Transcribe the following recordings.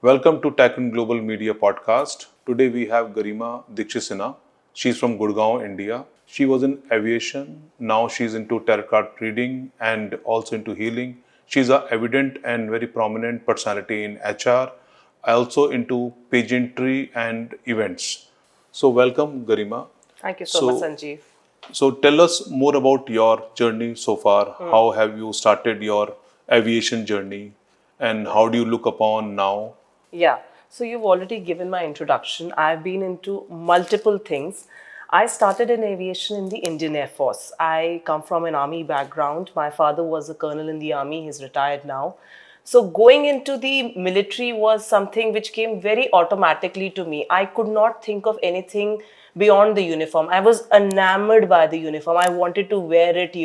Welcome to Tech and Global Media Podcast. Today we have Garima Dikshit. She's from Gurgaon, India. She was in aviation. Now she's into tarot card reading and also into healing. She's a evident and very prominent personality in HR, also into pageantry and events. So welcome, Garima. Thank you so much, So, Sanjeev. so tell us more about your journey so far. How have you started your aviation journey, and how do you look upon now? Yeah, so you've already given my introduction. I've been into multiple things. I started in aviation in the Indian Air Force. I come from an army background. My father was a colonel in the army, he's retired now. So going into the military was something which came very automatically to me. I could not think of anything beyond the uniform. I was enamored by the uniform. I wanted to wear it.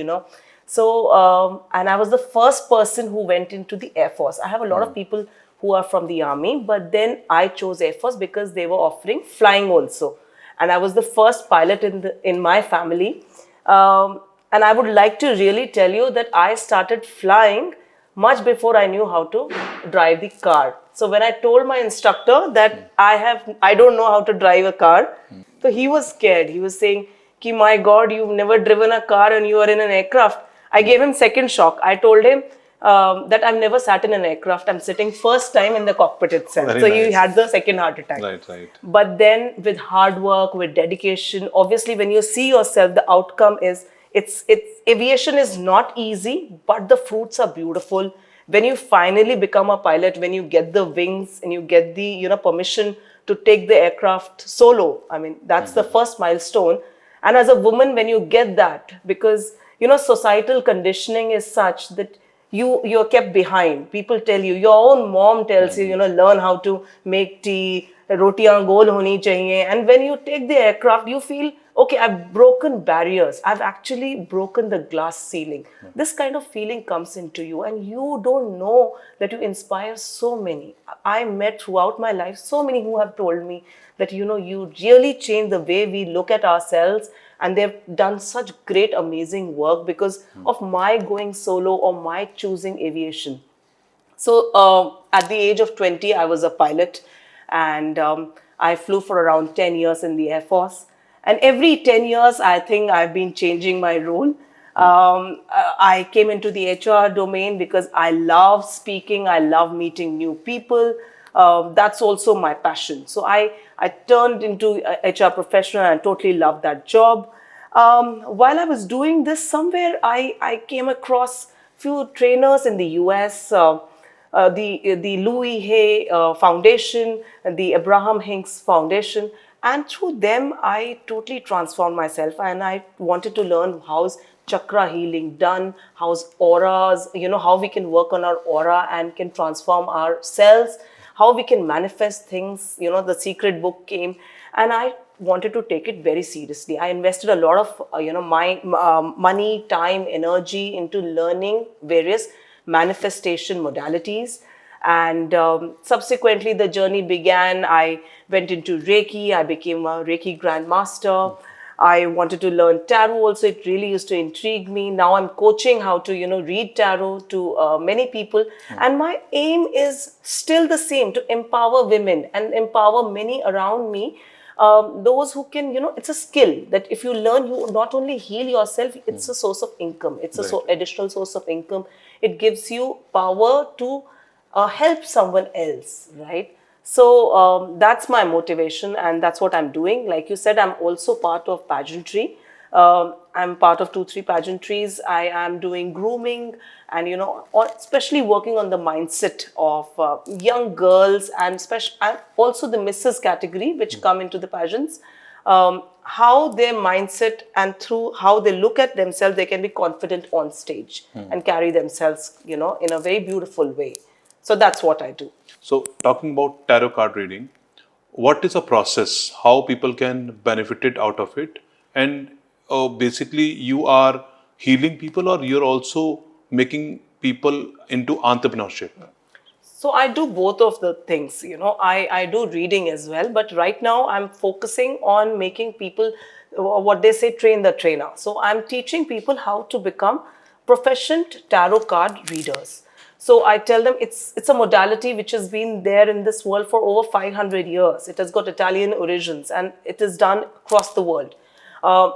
So, and I was the first person who went into the Air Force. I have a lot of people who are from the army, but then I chose Air Force because they were offering flying also. And I was the first pilot in my family. And I would like to really tell you that I started flying much before I knew how to drive the car. So when I told my instructor that I don't know how to drive a car, so he was scared. He was saying, "Ki my God, you've never driven a car and you are in an aircraft." I gave him second shock. I told him that I've never sat in an aircraft. I'm sitting first time in the cockpit itself. Very So he nice. had the second heart attack. Right. But then with hard work, with dedication, obviously when you see yourself, the outcome is it's aviation is not easy, but the fruits are beautiful. When you finally become a pilot, when you get the wings and you get the permission to take the aircraft solo, I mean that's the first milestone. And as a woman, when you get that, because societal conditioning is such that you're kept behind. People tell you, your own mom tells you, learn how to make tea, rotiyan gol honi chahiye. And when you take the aircraft, you feel, okay, I've broken barriers. I've actually broken the glass ceiling. This kind of feeling comes into you, and you don't know that you inspire so many. I met throughout my life so many who have told me that, you really change the way we look at ourselves, and they've done such great, amazing work because of my going solo or my choosing aviation. So at the age of 20, I was a pilot, and I flew for around 10 years in the Air Force. And every 10 years, I think I've been changing my role. I came into the HR domain because I love speaking, I love meeting new people. That's also my passion. So I turned into a HR professional and I totally loved that job. While I was doing this, somewhere I came across few trainers in the US, the Louis Hay Foundation, the Abraham Hicks Foundation, and through them I totally transformed myself, and I wanted to learn how's chakra healing done, how's auras, how we can work on our aura and can transform ourselves, how we can manifest things. The secret book came, and I wanted to take it very seriously. I invested a lot of my money, time, energy into learning various manifestation modalities. And subsequently, the journey began. I went into Reiki. I became a Reiki Grandmaster. I wanted to learn tarot also. It really used to intrigue me. Now I'm coaching how to, read tarot to many people. And my aim is still the same, to empower women and empower many around me. Those who can, it's a skill that if you learn, you not only heal yourself, it's a source of income. It's a additional source of income. It gives you power to help someone else, right? So that's my motivation, and that's what I'm doing. Like you said, I'm also part of pageantry. I'm part of 2-3 pageantries. I am doing grooming and, especially working on the mindset of young girls, and also the Mrs. category, which come into the pageants. How their mindset and through how they look at themselves, they can be confident on stage and carry themselves, in a very beautiful way. So that's what I do. So, talking about tarot card reading, what is a process? How people can benefit it out of it? And basically, you are healing people, or you're also making people into entrepreneurship? So I do both of the things, I do reading as well, but right now I'm focusing on making people, what they say, train the trainer. So I'm teaching people how to become proficient tarot card readers. So I tell them it's a modality which has been there in this world for over 500 years. It has got Italian origins and it is done across the world.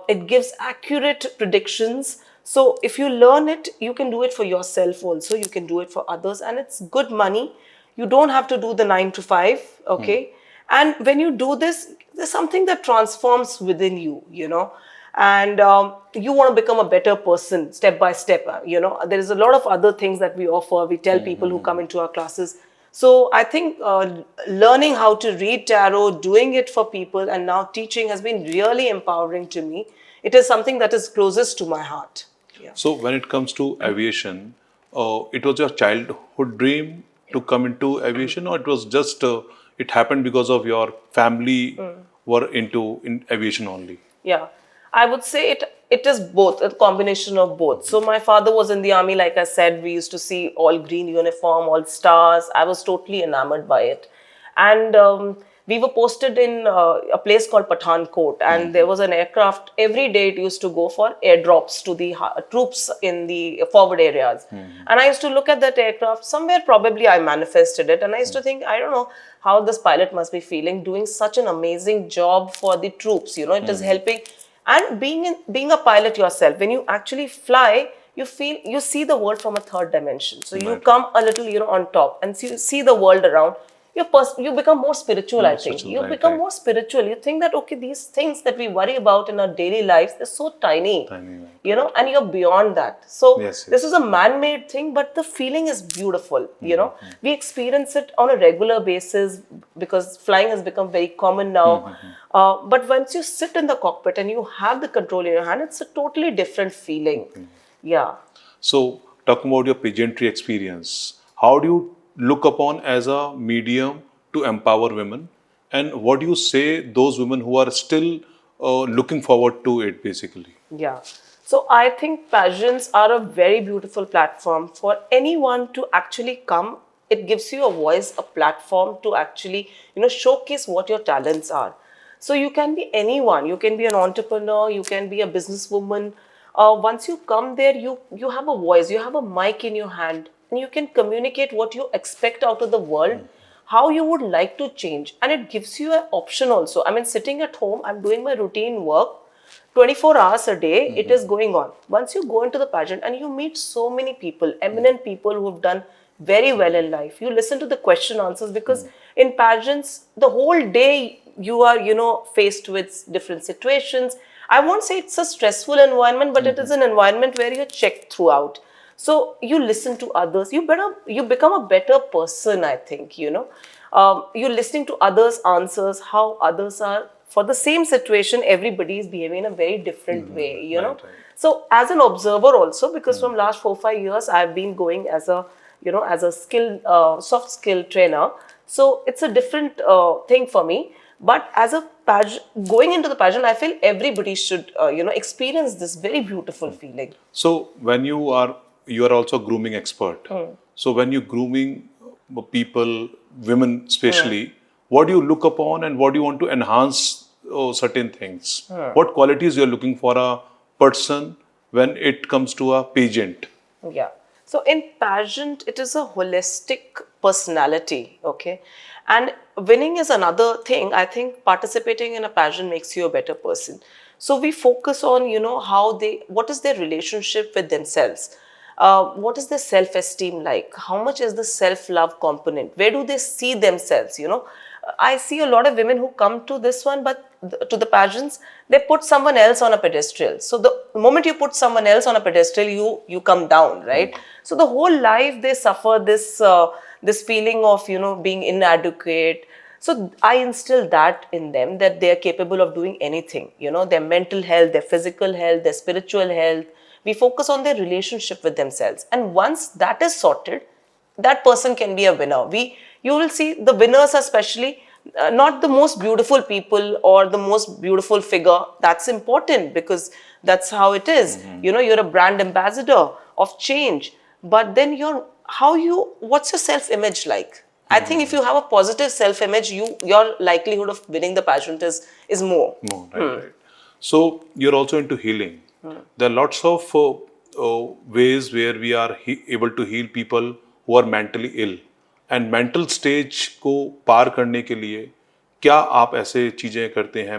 It gives accurate predictions. So if you learn it, you can do it for yourself also. You can do it for others, and it's good money. You don't have to do the 9 to 5, okay? And when you do this, there's something that transforms within you, and you want to become a better person step by step. There is a lot of other things that we offer. We tell people who come into our classes. So I think learning how to read tarot, doing it for people, and now teaching has been really empowering to me. It is something that is closest to my heart. Yeah. So when it comes to aviation, it was your childhood dream to come into aviation, or it was just it happened because of your family were in aviation only? Yeah, I would say it is both, a combination of both. So my father was in the army, like I said. We used to see all green uniform, all stars. I was totally enamored by it. And we were posted in a place called Pathankot, and there was an aircraft. Every day it used to go for airdrops to the troops in the forward areas. And I used to look at that aircraft. Somewhere probably I manifested it, and I used to think, I don't know how this pilot must be feeling, doing such an amazing job for the troops. It is helping. And being a pilot yourself, when you actually fly, you see the world from a third dimension. So you come a little, on top, and see the world around. You become more spiritual, I think. You become more spiritual. You think that, okay, these things that we worry about in our daily lives, they're so tiny, and you're beyond that. So this is a man-made thing, but the feeling is beautiful, We experience it on a regular basis because flying has become very common now. But once you sit in the cockpit and you have the control in your hand, it's a totally different feeling. Yeah. So talking about your pageantry experience, how do you look upon as a medium to empower women, and what do you say those women who are still looking forward to it, basically? Yeah. So I think pageants are a very beautiful platform for anyone to actually come. It gives you a voice, a platform to actually, showcase what your talents are. So you can be anyone. You can be an entrepreneur. You can be a businesswoman. Once you come there, you have a voice. You have a mic in your hand, and you can communicate what you expect out of the world, how you would like to change. And it gives you an option also. I mean, sitting at home, I'm doing my routine work, 24 hours a day, it is going on. Once you go into the pageant and you meet so many people, eminent people who have done very well in life, you listen to the question answers, because in pageants, the whole day you are, faced with different situations. I won't say it's a stressful environment, but it is an environment where you're checked throughout. So you listen to others. You become a better person, I think, You're listening to others' answers, how others are. For the same situation, everybody is behaving in a very different way, Right. So as an observer also, because from last 4-5 years, I've been going as a, as a soft skill trainer. So it's a different thing for me. But as a going into the pageant, I feel everybody should, experience this very beautiful feeling. So when you are also a grooming expert. So when you're grooming people, women especially, what do you look upon and what do you want to enhance certain things? What qualities you're looking for a person when it comes to a pageant? Yeah. So in pageant, it is a holistic personality, okay? And winning is another thing. I think participating in a pageant makes you a better person. So we focus on, what is their relationship with themselves? What is their self-esteem like? How much is the self-love component? Where do they see themselves? I see a lot of women who come to this one, but to the pageants, they put someone else on a pedestal. So the moment you put someone else on a pedestal, you come down, right? So the whole life they suffer this feeling of being inadequate. So I instill that in them, that they are capable of doing anything. Their mental health, their physical health, their spiritual health. We focus on their relationship with themselves, and once that is sorted, that person can be a winner. You will see the winners, especially not the most beautiful people or the most beautiful figure. That's important because that's how it is. You're a brand ambassador of change, but then what's your self-image like? I think if you have a positive self-image, your likelihood of winning the pageant is more. Right. So you're also into healing. There are lots of ways where we are able to heal people who are mentally ill. And mental stage को पार करने के लिए क्या आप ऐसे चीजें करते हैं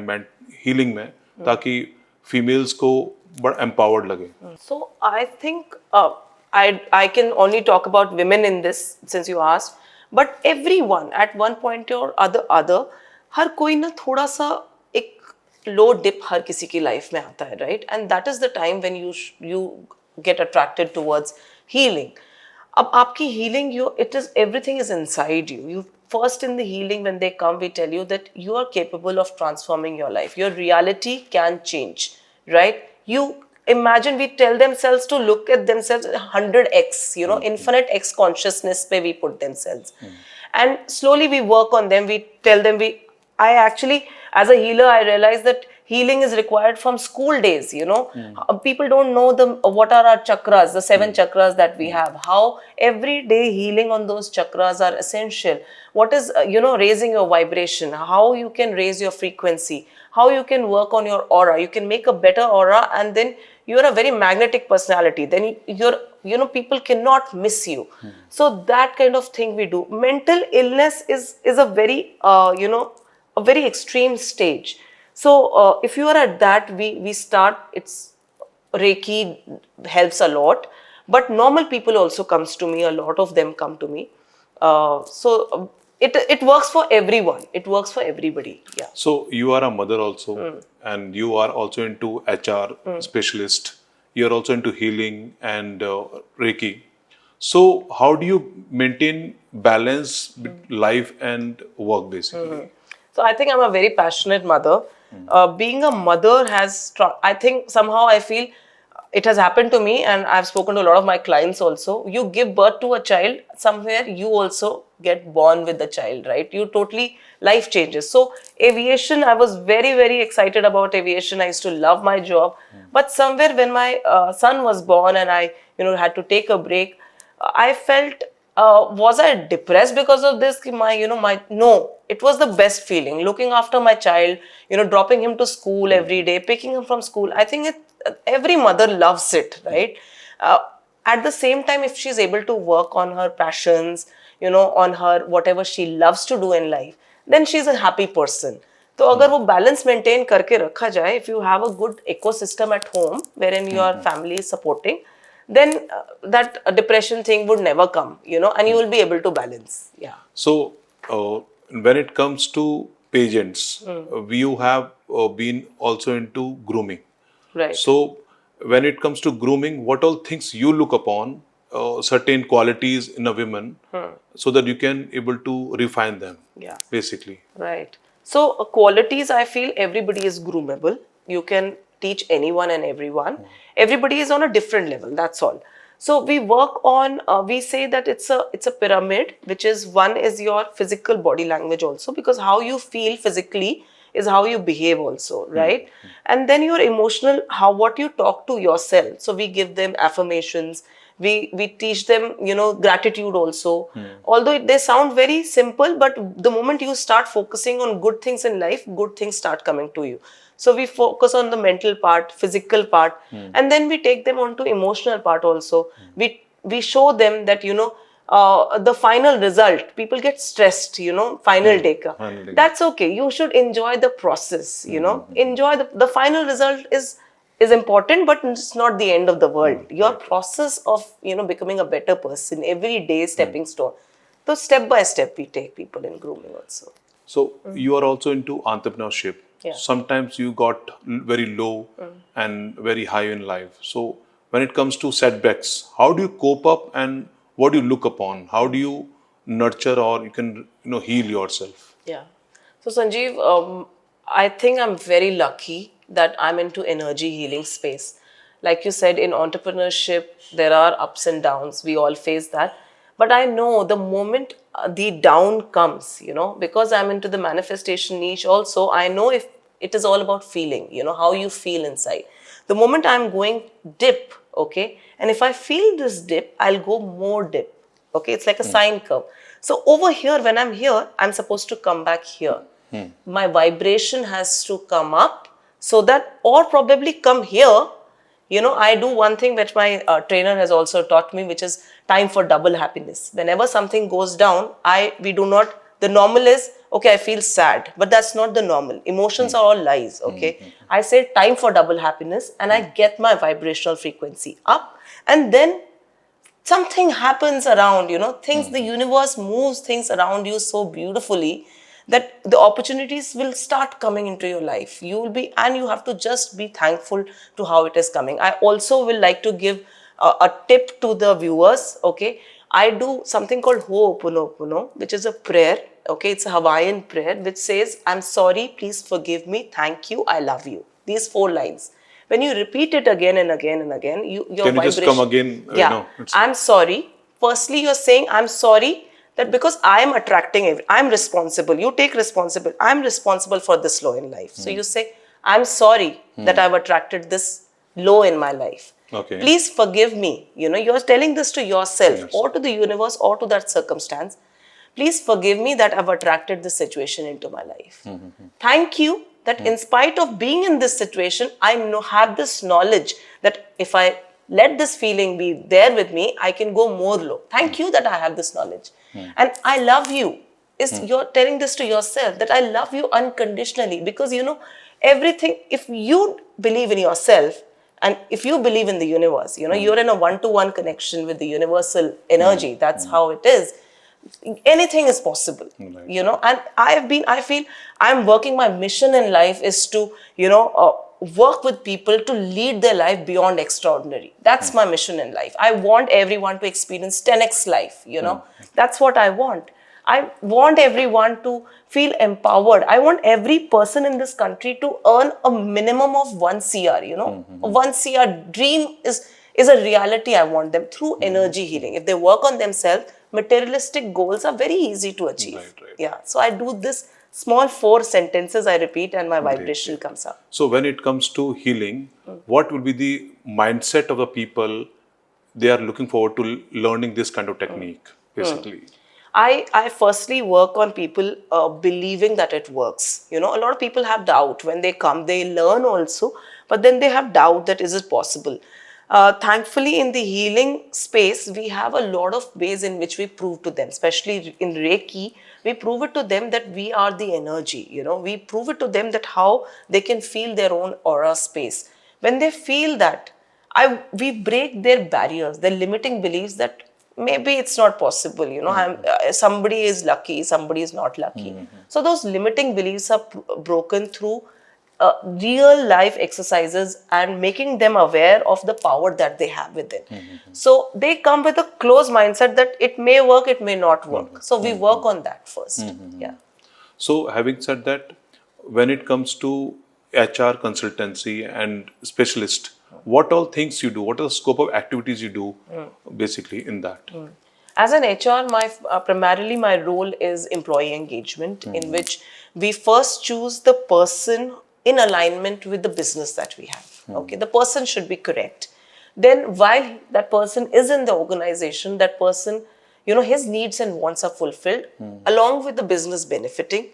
हीलिंग में ताकि फीमेल्स को बड़ा एम्पावर्ड लगे? So I think I can only talk about women in this since you asked, but everyone at one point or other हर कोई ना थोड़ा सा एक लो डिप हर किसी की लाइफ में आता है, right? And that is the time when you get attracted towards healing. अब आपकी healing, everything is inside you. You first in the healing, when they come, we tell you that you are capable of transforming your life. Your reality can change, right? You imagine, we tell themselves to look at themselves 100x, infinite x consciousness pe we put themselves. And slowly we work on them. We tell them, I actually, as a healer, I realized that healing is required from school days, People don't know what are our chakras, the 7 chakras that we have, how every day healing on those chakras are essential. What is, raising your vibration, how you can raise your frequency, how you can work on your aura. You can make a better aura, and then you're a very magnetic personality. Then people cannot miss you. So that kind of thing we do. Mental illness is a very, a very extreme stage. So if you are at that, we start, it's Reiki helps a lot, but normal people also comes to me, a lot of them come to me. So it works for everyone. It works for everybody. Yeah. So you are a mother also, and you are also into HR specialist. You are also into healing and Reiki. So how do you maintain balance with life and work basically? So I think I'm a very passionate mother. Being a mother I think somehow I feel it has happened to me, and I've spoken to a lot of my clients also. You give birth to a child, somewhere you also get born with the child, right? You totally, life changes. So aviation, I was very, very excited about aviation. I used to love my job. But somewhere when my son was born and I, had to take a break, I felt, was I depressed because of this? No, it was the best feeling. Looking after my child, dropping him to school every day, picking him from school. I think every mother loves it, right? At the same time, if she's able to work on her passions, on her whatever she loves to do in life, then she's a happy person. तो अगर वो balance maintain करके रखा जाए, if you have a good ecosystem at home wherein your family is supporting, then that depression thing would never come, and you will be able to balance. Yeah. So when it comes to pageants, you have been also into grooming. Right. So when it comes to grooming, what all things you look upon, certain qualities in a woman, so that you can able to refine them. Yeah. Basically. Right. So qualities, I feel everybody is groomable. You can teach anyone and everyone. Everybody is on a different level. That's all. So we work on. We say that it's a pyramid, which is one is your physical body language also, because how you feel physically is how you behave also, right? And then your emotional, what you talk to yourself. So we give them affirmations. We teach them, gratitude also. Although they sound very simple, but the moment you start focusing on good things in life, good things start coming to you. So we focus on the mental part, physical part, and then we take them on to emotional part also. We show them that, the final result, people get stressed, final day ka. That's okay. You should enjoy the process, enjoy the final result is important, but it's not the end of the world. Your process of, becoming a better person, every day stepping stone. So step by step, we take people in grooming also. So you are also into entrepreneurship. Yeah. Sometimes you got very low and very high in life. So when it comes to setbacks, how do you cope up and what do you look upon? How do you nurture or you can heal yourself? Yeah. So Sanjeev, I think I'm very lucky that I'm into energy healing space. Like you said, in entrepreneurship, there are ups and downs. We all face that. But I know the moment the down comes, because I'm into the manifestation niche also, I know if it is all about feeling, how you feel inside. The moment I'm going dip, okay, and if I feel this dip, I'll go more dip, okay, it's like a sine curve. So over here, when I'm here, I'm supposed to come back here. My vibration has to come up so that, or probably come here. I do one thing which my trainer has also taught me, which is time for double happiness. Whenever something goes down, we do not, the normal is, okay, I feel sad, but that's not the normal. Emotions are all lies, okay? I say time for double happiness, and I get my vibrational frequency up, and then something happens around, things, the universe moves things around you so beautifully that the opportunities will start coming into your life. You will be, and you have to just be thankful to how it is coming. I also will like to give a tip to the viewers, okay? I do something called Ho'oponopono, which is a prayer, okay? It's a Hawaiian prayer which says, I'm sorry, please forgive me, thank you, I love you. These 4 lines. When you repeat it again and again and again, your Can you vibration. just come again? Yeah, I'm sorry. Firstly, you're saying, I'm sorry that because I am attracting it, I'm responsible. You take responsibility. I'm responsible for this low in life. So you say, I'm sorry that I've attracted this low in my life. Okay. Please forgive me. You're telling this to yourself, Yes. or to the universe, or to that circumstance. Please forgive me that I've attracted this situation into my life. Thank you that in spite of being in this situation, I have this knowledge that if I let this feeling be there with me, I can go more low. Thank you that I have this knowledge. And I love you. You're telling this to yourself, that I love you unconditionally, because everything, if you believe in yourself, and if you believe in the universe, you're in a one-to-one connection with the universal energy. That's how it is. Anything is possible, and I feel I'm working, my mission in life is to, work with people to lead their life beyond extraordinary. That's my mission in life. I want everyone to experience 10x life, That's what I want. I want everyone to feel empowered. I want every person in this country to earn a minimum of 1 CR, 1 CR dream is a reality. I want them through energy healing. If they work on themselves, materialistic goals are very easy to achieve. Right. Yeah. So I do this small 4 sentences I repeat, and my vibration comes up. So when it comes to healing, what will be the mindset of the people they are looking forward to learning this kind of technique, basically? I firstly work on people believing that it works. A lot of people have doubt when they come. They learn also, but then they have doubt that is it possible. Thankfully, in the healing space, we have a lot of ways in which we prove to them, especially in Reiki, we prove it to them that we are the energy. We prove it to them that how they can feel their own aura space. When they feel that, we break their barriers, their limiting beliefs that maybe it's not possible, somebody is lucky, somebody is not lucky. So those limiting beliefs are broken through real life exercises and making them aware of the power that they have within. So they come with a closed mindset that it may work, it may not work. So we work on that first. Yeah. So having said that, when it comes to HR consultancy and specialist, what all things you do? What are the scope of activities you do basically in that? As an HR, primarily my role is employee engagement, in which we first choose the person in alignment with the business that we have. Okay, the person should be correct. Then while that person is in the organization, that person, his needs and wants are fulfilled, along with the business benefiting,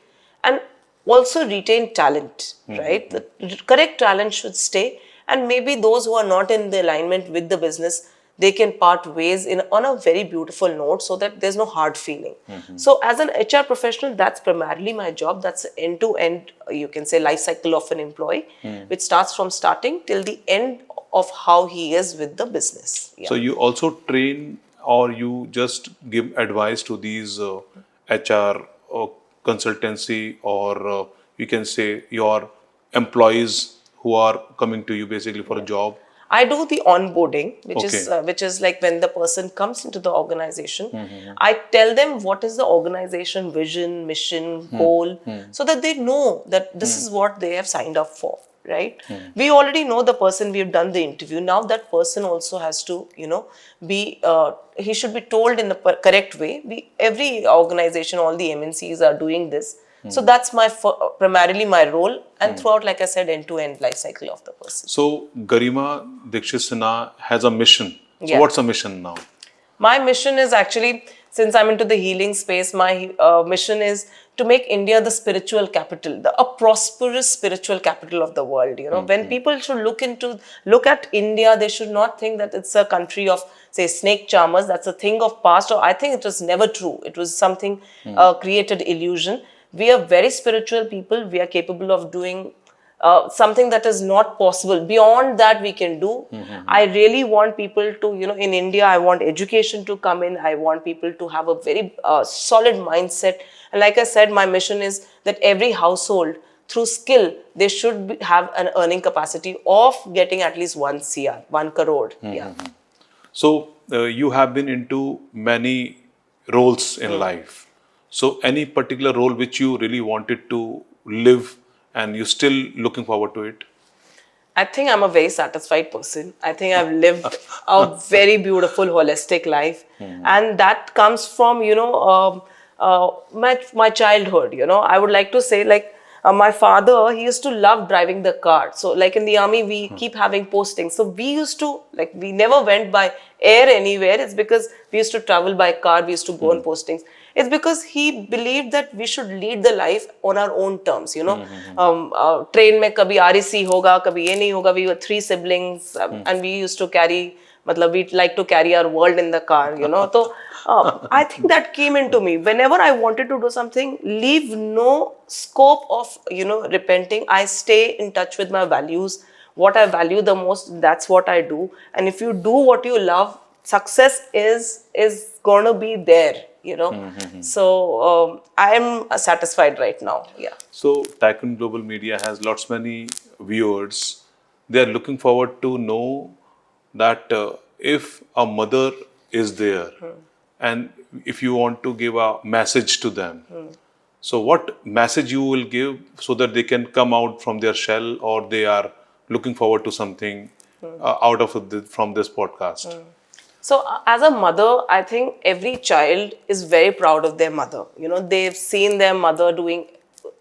and also retain talent, right? The correct talent should stay, and maybe those who are not in the alignment with the business, they can part ways on a very beautiful note, so that there's no hard feeling. So as an HR professional, that's primarily my job. That's end-to-end, you can say, life cycle of an employee, which starts from starting till the end of how he is with the business. Yeah. So you also train, or you just give advice to these HR consultancy, or you can say your employees who are coming to you basically for a job? I do the onboarding, which Okay. is like when the person comes into the organization, I tell them what is the organization vision, mission, goal, so that they know that this is what they have signed up for, right? We already know the person, we've done the interview. Now that person also has to, be, he should be told in the correct way. Every organization, all the MNCs are doing this. So that's primarily my role, and throughout, like I said, end-to-end life cycle of the person. So Garima Dikshit Sinha has a mission. So Yeah. what's the mission now? My mission is actually, since I'm into the healing space, my mission is to make India the spiritual capital, a prosperous spiritual capital of the world. You know, when people should look at India, they should not think that it's a country of, say, snake charmers. That's a thing of past, or I think it was never true. It was something created illusion. We are very spiritual people. We are capable of doing something that is not possible. Beyond that, we can do. I really want people to, you know, in India, I want education to come in. I want people to have a very solid mindset. And like I said, my mission is that every household, through skill, they should have an earning capacity of getting at least 1 CR, 1 crore. Yeah. So you have been into many roles in life. So any particular role which you really wanted to live and you're still looking forward to it? I think I'm a very satisfied person. I think I've lived a very beautiful, holistic life. And that comes from, you know, my childhood. You know, I would like to say, like, my father, he used to love driving the car. So like in the army, we keep having postings. So we used to, like, we never went by air anywhere. It's because we used to travel by car. We used to go on postings. It's because he believed that we should lead the life on our own terms, you know. Train mein kabhi REC hoga, kabhi ye nahi hoga. We were 3 siblings and we used to carry, matlab, we'd like to carry our world in the car, you know. So I think that came into me. Whenever I wanted to do something, leave no scope of, you know, repenting. I stay in touch with my values. What I value the most, that's what I do. And if you do what you love, success is going to be there, you know. So I am satisfied right now. Yeah. So Tycoon Global Media has lots many viewers. They are looking forward to know that if a mother is there and if you want to give a message to them, so what message you will give so that they can come out from their shell, or they are looking forward to something out of from this podcast? So as a mother, I think every child is very proud of their mother. You know, they've seen their mother doing,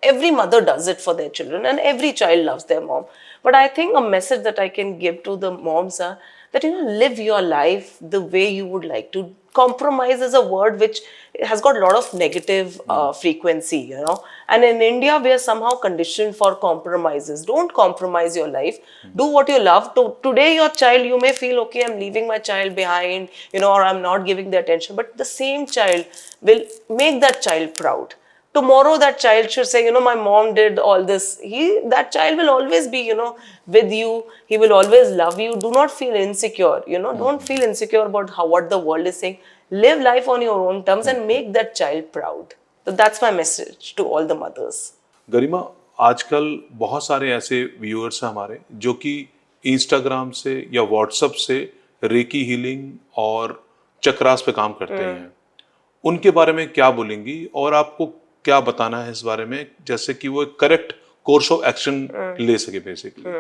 every mother does it for their children, and every child loves their mom. But I think a message that I can give to the moms are that, you know, live your life the way you would like to. Compromise is a word which has got a lot of negative frequency, you know. And in India, we are somehow conditioned for compromises. Don't compromise your life. Do what you love. Today, your child, you may feel, okay, I'm leaving my child behind, you know, or I'm not giving the attention. But the same child will make that child proud. Tomorrow, that child should say, you know, my mom did all this. That child will always be, you know, with you. He will always love you. Do not feel insecure, you know. Don't feel insecure about what the world is saying. Live life on your own terms and make that child proud. So that's my message to all the mothers. गरिमा, आजकल बहुत सारे ऐसे viewers हैं हमारे जो कि Instagram से या व्हाट्सएप से रेकी हीलिंग और चक्रास पे काम करते हैं. उनके बारे में क्या बोलेंगी और आपको क्या बताना है इस बारे में, जैसे कि वो करेक्ट कोर्स ऑफ एक्शन ले सके बेसिकली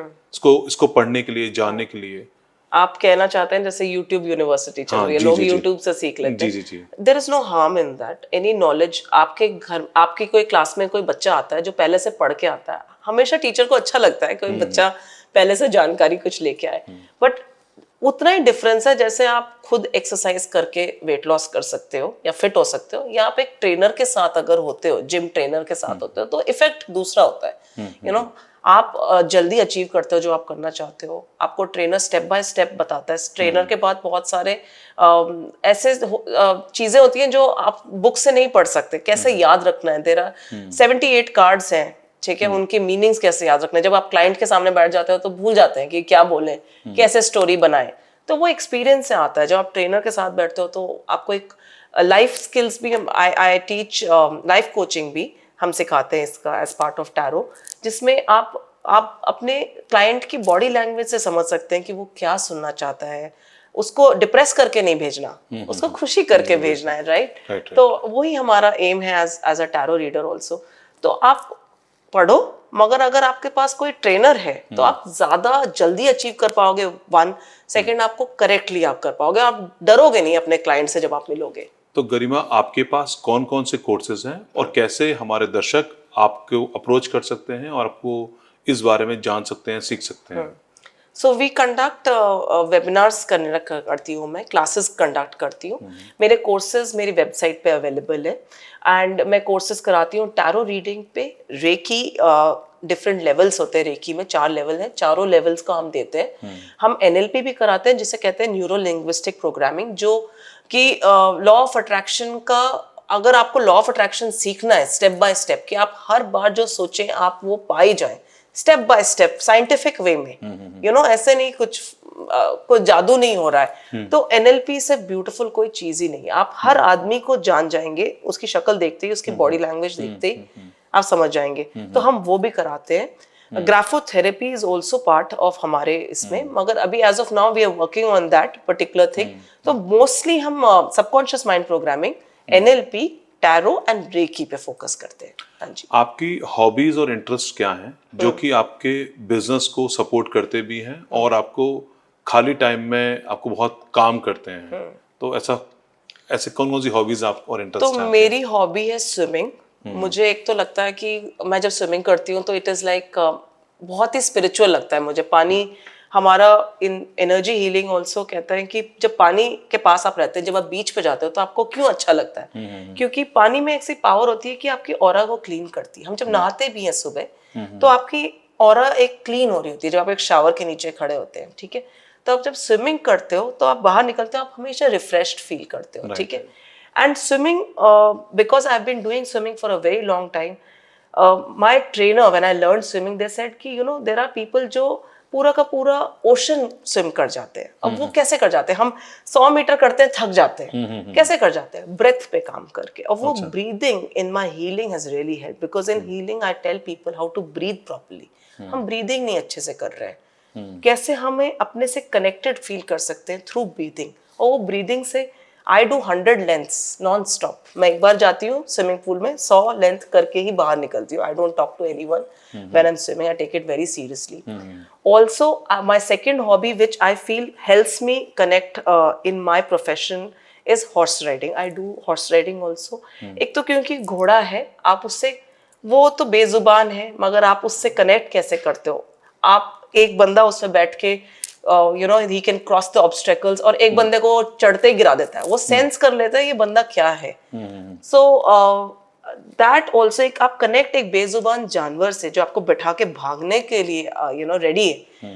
इसको पढ़ने के लिए, जानने के लिए? आप कहना चाहते हैं जैसे YouTube यूनिवर्सिटी चल रही है, लोग YouTube से सीख लेते हैं. There is no harm in that. Any knowledge, आपके घर, आपकी कोई क्लास में कोई बच्चा आता है जो पहले से पढ़ के आता है, हमेशा टीचर को अच्छा लगता है कोई बच्चा पहले से जानकारी कुछ लेके आए. बट उतना ही डिफरेंस है जैसे आप खुद एक्सरसाइज करके वेट लॉस कर सकते हो या फिट हो सकते हो, या आप एक ट्रेनर के साथ अगर होते हो, जिम ट्रेनर के साथ होते हो, तो इफेक्ट दूसरा होता है. यू नो, आप जल्दी अचीव करते हो जो आप करना चाहते हो. आपको ट्रेनर स्टेप बाय स्टेप बताता है. ट्रेनर के बाद बहुत सारे ऐसे चीजें होती हैं जो आप बुक से नहीं पढ़ सकते. कैसे याद रखना है, तेरा 78 कार्ड्स हैं, ठीक है, उनके मीनिंग्स कैसे याद रखना है. जब आप क्लाइंट के सामने बैठ जाते हो तो भूल जाते हैं कि क्या बोले, कैसे स्टोरी बनाए. तो वो एक्सपीरियंस से आता है. जब आप ट्रेनर के साथ बैठते हो तो आपको एक लाइफ स्किल्स भी, आई टीच लाइफ कोचिंग भी हम सिखाते हैं इसका एज पार्ट ऑफ टैरो, जिसमें आप अपने क्लाइंट की बॉडी लैंग्वेज से समझ सकते हैं कि वो क्या सुनना चाहता है. उसको डिप्रेस करके नहीं भेजना, उसको खुशी करके भेजना है. राइट. तो वही हमारा एम है as a tarot reader also. तो आप पढ़ो, मगर अगर आपके पास कोई ट्रेनर है तो आप ज्यादा जल्दी अचीव कर पाओगे. 1 सेकेंड आपको करेक्टली आप कर पाओगे. आप डरोगे नहीं अपने क्लाइंट से जब आप मिलोगे. तो गरिमा, आपके पास कौन कौन से कोर्सेज हैं और कैसे हमारे दर्शक आपको अप्रोच कर सकते हैं और आपको इस बारे में जान सकते हैं, सीख सकते हैं? सो वी कंडक्ट वेबिनार्स करती हूँ मैं, क्लासेस कंडक्ट करती हूँ. मेरे कोर्सेज मेरी वेबसाइट पे अवेलेबल है एंड मैं कोर्सेज कराती हूँ टैरो रीडिंग पे, रेकी डिफरेंट लेवल्स होते हैं रेकी में, 4 लेवल हैं, चारों लेवल्स को हम देते हैं. हम NLP भी कराते हैं जिसे कहते हैं न्यूरो लिंग्विस्टिक प्रोग्रामिंग, जो कि लॉ ऑफ अट्रैक्शन का, अगर आपको लॉ ऑफ अट्रैक्शन सीखना है स्टेप बाय स्टेप, कि आप हर बार जो सोचें आप वो पाई जाएं step by step scientific way में, यू नो, ऐसे नहीं कुछ कोई जादू नहीं हो रहा है. तो NLP से ब्यूटीफुल कोई चीज ही नहीं है. आप हर आदमी को जान जाएंगे, उसकी शक्ल देखते ही, उसकी बॉडी लैंग्वेज देखते ही आप समझ जाएंगे. तो हम वो भी कराते हैं. Graphotherapy is also part of हमारे इसमें, मगर अभी as of now we are working on that particular thing. तो मोस्टली हम subconscious mind programming, NLP, tarot and reiki पे फोकस करते हैं. हाँ जी. आपकी हॉबीज और इंटरेस्ट क्या हैं जो कि आपके बिजनेस को सपोर्ट करते भी हैं और आपको खाली टाइम में आपको बहुत काम करते हैं? तो ऐसे कौन कौन सी हॉबीज आप और इंटरेस्ट तो हैं? मेरी हॉबी है स्विमिंग. मुझे एक तो लगता है कि मैं जब स्विमिंग करती हूँ तो इट इज लाइक बहुत ही स्पिरिचुअल लगता है मुझे. पानी हमारा इन एनर्जी हीलिंग ऑल्सो कहते हैं कि जब पानी के पास आप रहते हैं, जब आप बीच पे जाते हो तो आपको क्यों अच्छा लगता है? क्योंकि पानी में ऐसी पावर होती है कि आपकी ऑरा को क्लीन करती है. हम जब नहाते भी हैं सुबह तो आपकी ऑरा एक क्लीन हो रही होती है जब आप एक शावर के नीचे खड़े होते हैं. ठीक है. तो आप जब स्विमिंग करते हो तो आप बाहर निकलते हो, आप हमेशा रिफ्रेश्ड फील करते हो. ठीक है. And swimming, because I have been doing swimming for a very long time, my trainer when I learn swimming they said कि you know there are people जो पूरा का पूरा ओशन स्विम कर जाते हैं. अब वो कैसे कर जाते हैं? हम 100 मीटर करते हैं, थक जाते हैं. कैसे कर जाते हैं? ब्रेथ पे काम करके. और वो breathing in my healing has really help, because in healing I tell people how to breathe properly. हम ब्रीदिंग नहीं अच्छे से कर रहे हैं. कैसे हमें अपने से कनेक्टेड फील कर सकते हैं थ्रू ब्रीदिंग. और वो ब्रीदिंग से I do 100 lengths non stop. मैं एक बार जाती हूँ स्विमिंग पूल में, 100 लेंथ करके ही बाहर निकलती हूँ. I don't talk to anyone when I am swimming. I take it very seriously. Also my second hobby which I feel helps me connect in my profession is horse riding. I do horse riding also. एक तो क्योंकि घोड़ा है, आप उससे, वो तो बेजुबान है, मगर आप उससे कनेक्ट कैसे करते हो? आप एक बंदा उस पर बैठ के you know he can cross the obstacles, और एक बंदे को चढ़ते ही गिरा देता है. वो सेंस कर लेता है ये बंदा क्या है. सो दैट ऑल्सो, एक आप कनेक्ट एक बेजुबान जानवर से जो आपको बैठा के भागने के लिए यू नो रेडी है.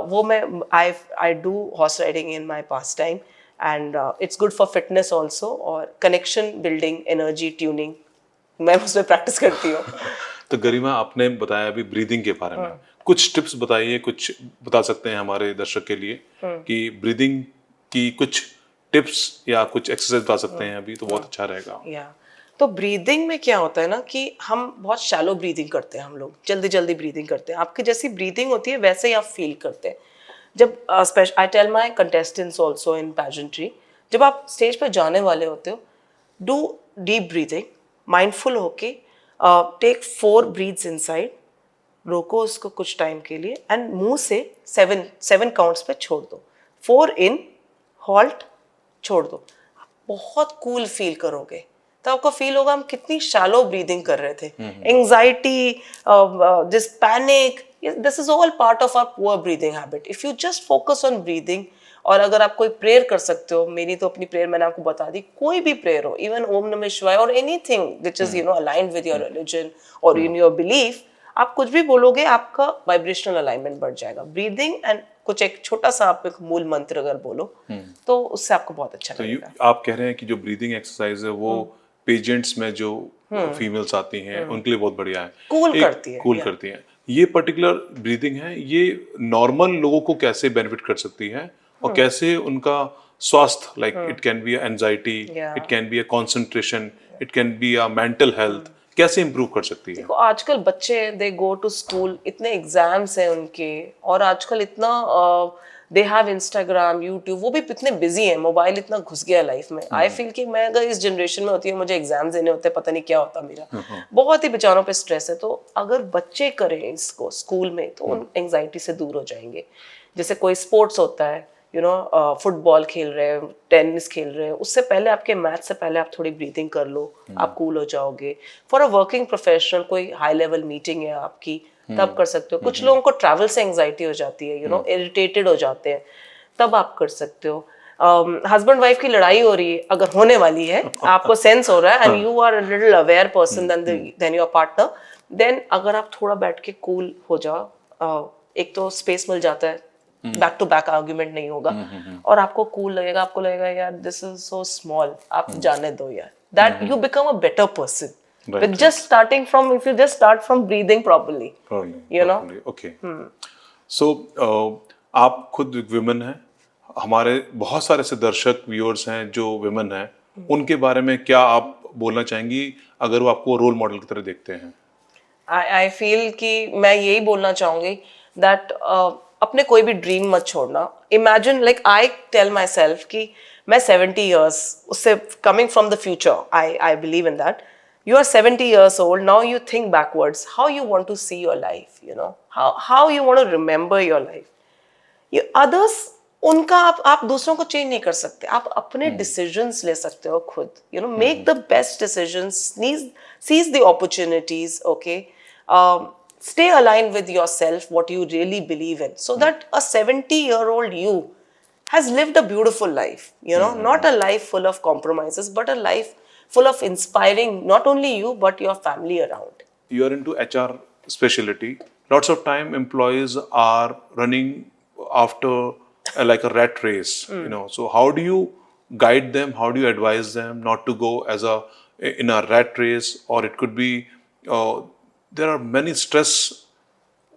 वो मैं आई do horse riding in my pass time and it's good for fitness also, और कनेक्शन बिल्डिंग, एनर्जी ट्यूनिंग मैं उसमें प्रैक्टिस करती हूँ. तो गरिमा, आपने बताया अभी ब्रीदिंग के बारे में, कुछ टिप्स बताइए, कुछ बता सकते हैं हमारे दर्शक के लिए कि ब्रीदिंग की कुछ टिप्स या कुछ एक्सरसाइज बता सकते हैं अभी, तो बहुत अच्छा रहेगा. या तो ब्रीदिंग में क्या होता है ना कि हम बहुत शैलो ब्रीदिंग करते हैं. हम लोग जल्दी जल्दी ब्रीदिंग करते हैं. आपकी जैसी ब्रीदिंग होती है वैसे ही आप फील करते हैं. जब I tell my contestants also in pageantry, जब आप स्टेज पर जाने वाले होते हो, डू डीप ब्रीदिंग, माइंडफुल होके टेक 4 ब्रीथ्स इनसाइड, रोको उसको कुछ टाइम के लिए एंड मुंह से 7 काउंट्स पे छोड़ दो. 4 इन, हॉल्ट, छोड़ दो. बहुत कूल फील करोगे. तो आपको फील होगा हम कितनी शैलो ब्रीदिंग कर रहे थे. Anxiety, this panic, this is all part of our poor breathing habit. If you just focus on breathing, और अगर आप कोई प्रेयर कर सकते हो, मेरी तो अपनी प्रेयर मैंने आपको बता दी, कोई भी प्रेयर हो, इवन ओम नमः शिवाय और anything which is you know aligned with your religion और इन योर बिलीफ, आप कुछ भी बोलोगे आपका वाइब्रेशनल अलाइनमेंट बढ़ जाएगा. ब्रीदिंग एंड कुछ एक छोटा सा आप एक मूल मंत्र अगर बोलो तो उससे आपको बहुत अच्छा लगेगा. आप कह रहे हैं कि जो ब्रीदिंग एक्सरसाइज है वो पेजेंट्स में जो फीमेल्स आती हैं उनके लिए बहुत बढ़िया है, कूल करती है. कूल करती हैं. ये पर्टिकुलर ब्रीदिंग है, ये नॉर्मल लोगों को कैसे बेनिफिट कर सकती है और कैसे उनका स्वास्थ्य, like it can be anxiety, it can be a concentration, it can be a mental health, कैसे इंप्रूव कर सकती है? देखो आजकल बच्चे दे गो टू स्कूल, इतने एग्जाम्स हैं उनके, और आजकल इतना दे हैव इंस्टाग्राम, यूट्यूब, वो भी इतने बिजी हैं, मोबाइल इतना घुस गया लाइफ में. आई फील कि मैं अगर इस जनरेशन में होती हूँ, मुझे एग्जाम्स देने होते, पता नहीं क्या होता मेरा. बहुत ही बेचारों पे स्ट्रेस है. तो अगर बच्चे करें इसको स्कूल में तो उन एंजाइटी से दूर हो जाएंगे. जैसे कोई स्पोर्ट्स होता है, यू नो फुटबॉल खेल रहे हैं, टेनिस खेल रहे हैं, उससे पहले आपके मैच से पहले आप थोड़ी ब्रीथिंग कर लो, आप कूल हो जाओगे. फॉर अ वर्किंग प्रोफेशनल, कोई हाई लेवल मीटिंग है आपकी, तब कर सकते हो। कुछ लोगों को ट्रैवल से एंजाइटी हो जाती है, इरिटेटेड हो जाते हैं, तब आप कर सकते हो। हस्बैंड वाइफ की लड़ाई हो रही है, अगर होने वाली है, आपको सेंस हो रहा है and you are a little aware person then your partner, then अगर आप थोड़ा बैठ के कूल हो जाओ, एक तो स्पेस मिल जाता है, बैक टू बैक आर्ग्यूमेंट नहीं होगा, और आपको कूल लगेगा, आपको लगेगा यार दिस इज सो स्मॉल, आप जाने दो यार, that you become a better person with just starting from, if you just start from breathing properly, you know. Okay. So आप खुद विमेन हैं, हमारे बहुत सारे ऐसे दर्शक व्यूअर्स हैं जो विमेन हैं, उनके बारे में क्या आप बोलना चाहेंगी अगर वो आपको रोल मॉडल की तरह देखते हैं? I feel कि मैं यही बोलना चाहूंगी that अपने कोई भी ड्रीम मत छोड़ना। Imagine, like I tell myself कि मैं 70 years, उससे coming from the future, I believe in that. You are 70 years old, now you think backwards, how you want to see your life, how you want to remember your life. Others, उनका आप दूसरों को change नहीं कर सकते, आप अपने decisions ले सकते हो खुद, make the best decisions, seize the opportunities, okay. Stay aligned with yourself, what you really believe in, so that a 70-year-old you has lived a beautiful life, not a life full of compromises, but a life full of inspiring not only you but your family around. You are into HR specialty. Lots of time employees are running after like a rat race, So how do you guide them? How do you advise them not to go in a rat race? Or it could be there are many stress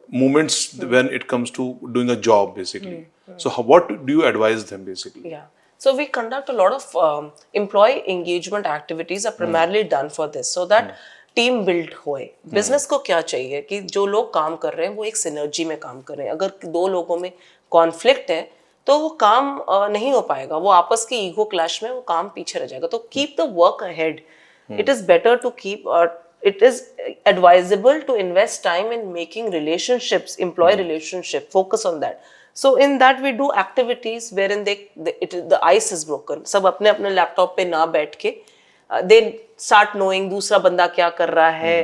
moments when it comes to doing a job, basically. So what do you advise them, basically? Yeah. So we conduct a lot of employee engagement activities are primarily done for this, so that team build होए। Business को क्या चाहिए कि जो लोग काम कर रहे हैं वो एक सिनर्जी में काम कर रहे हैं। अगर दो लोगों में कॉन्फ्लिक्ट है तो वो काम नहीं हो पाएगा, वो आपस की ईगो क्लैश में वो काम पीछे रह जाएगा। तो keep the work ahead. It is better to keep, it is advisable to invest time in making relationships, employee relationship, focus on that. So in that we do activities wherein the ice is broken. सब अपने अपने laptop पे ना बैठ के they start knowing दूसरा बंदा क्या कर रहा है,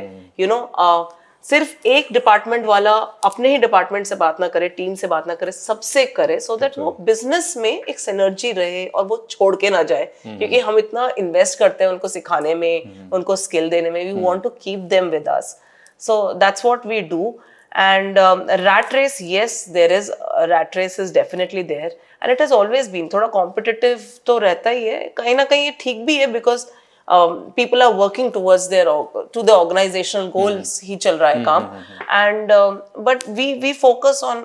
सिर्फ एक डिपार्टमेंट वाला अपने ही डिपार्टमेंट से बात ना करे, टीम से बात ना करे, सबसे करे, सो दैट वो बिजनेस में एक सिनर्जी रहे और वो छोड़ के ना जाए, क्योंकि हम इतना इन्वेस्ट करते हैं उनको सिखाने में, उनको स्किल देने में, we want to keep them with us, so that's what we do. And rat race, yes, there is rat race is definitely there, and it has always been. थोड़ा competitive तो रहता ही है, कहीं ना कहीं ये ठीक भी है, because people are working towards to the organizational goals ही चल रहा है काम, and but we focus on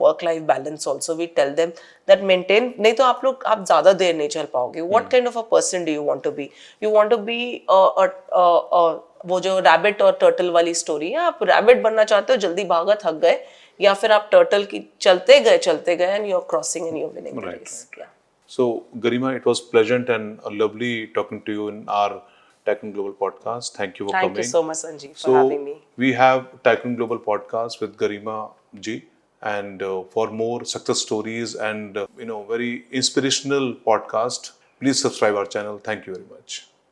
work life balance also. We tell them that maintain, नहीं तो आप ज़्यादा देर नहीं चल पाओगे. What kind of a person do you want to be? You want to be वो जो रैबिट और टर्टल वाली स्टोरी है, आप रैबिट बनना चाहते हो, जल्दी भागा थक गए, या फिर आप टर्टल की चलते गए and you are crossing and you are winning the race. So Garima, it was pleasant and lovely talking to you in our Tycoon Global podcast. Thank you for coming. Thank you so much, Sanjeev, for having me. We have Tycoon Global podcast with Garima ji, and for more success stories and very inspirational podcast, please subscribe our channel. Thank you very much.